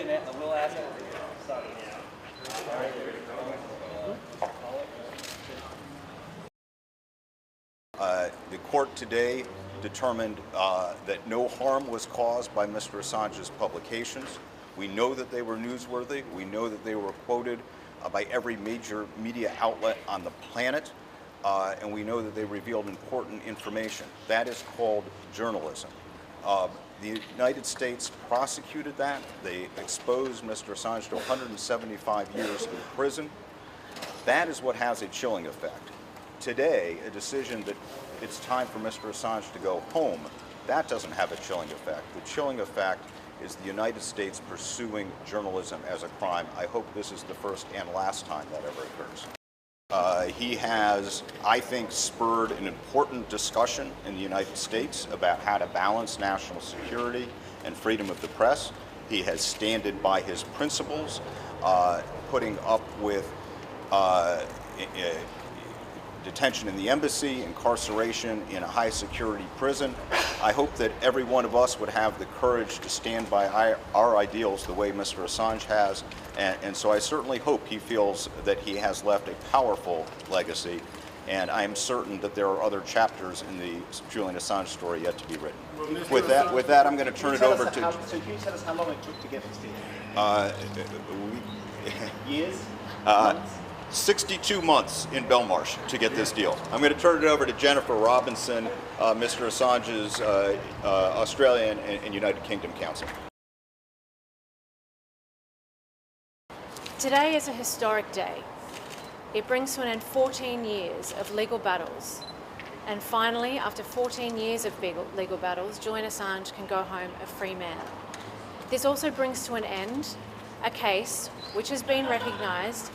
can we'll ask. The court today determined that no harm was caused by Mr. Assange's publications. We know that they were newsworthy. We know that they were quoted by every major media outlet on the planet, and we know that they revealed important information. That is called journalism. The United States prosecuted that. They exposed Mr. Assange to 175 years in prison. That is what has a chilling effect. Today, a decision that it's time for Mr. Assange to go home, that doesn't have a chilling effect. The chilling effect is the United States pursuing journalism as a crime. I hope this is the first and last time that ever occurs. He has, I think, spurred an important discussion in the United States about how to balance national security and freedom of the press. He has standed by his principles, putting up with detention in the embassy, incarceration in a high-security prison. I hope that every one of us would have the courage to stand by our ideals the way Mr. Assange has, and so I certainly hope he feels that he has left a powerful legacy, and I am certain that there are other chapters in the Julian Assange story yet to be written. With that, I'm going to turn it over to... So can you tell us how long it took to get this deal? Years? Months? 62 months in Belmarsh to get this deal. I'm going to turn it over to Jennifer Robinson, Mr. Assange's Australian and United Kingdom counsel. Today is a historic day. It brings to an end 14 years of legal battles. And finally, after 14 years of legal battles, Julian Assange can go home a free man. This also brings to an end a case which has been recognised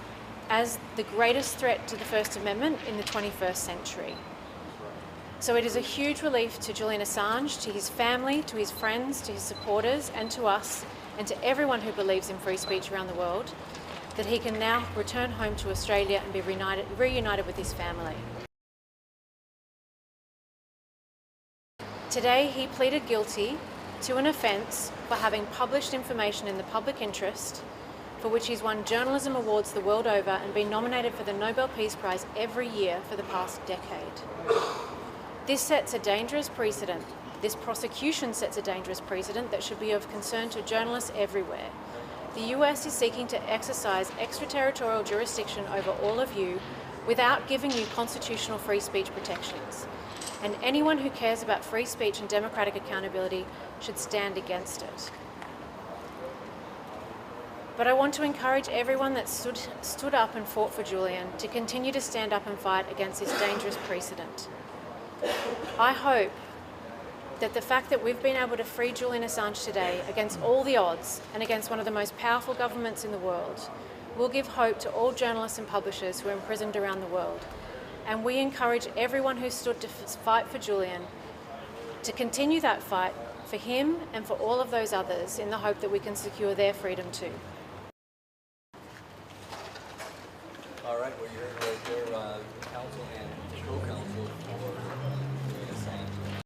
as the greatest threat to the First Amendment in the 21st century. So it is a huge relief to Julian Assange, to his family, to his friends, to his supporters, and to us, and to everyone who believes in free speech around the world, that he can now return home to Australia and be reunited with his family. Today he pleaded guilty to an offence for having published information in the public interest, for which he's won journalism awards the world over and been nominated for the Nobel Peace Prize every year for the past decade. This sets a dangerous precedent. This prosecution sets a dangerous precedent that should be of concern to journalists everywhere. The US is seeking to exercise extraterritorial jurisdiction over all of you without giving you constitutional free speech protections. And anyone who cares about free speech and democratic accountability should stand against it. But I want to encourage everyone that stood up and fought for Julian to continue to stand up and fight against this dangerous precedent. I hope that the fact that we've been able to free Julian Assange today against all the odds and against one of the most powerful governments in the world will give hope to all journalists and publishers who are imprisoned around the world. And we encourage everyone who stood to fight for Julian to continue that fight for him and for all of those others in the hope that we can secure their freedom too. All right, well, you heard right there, counsel and co-counsel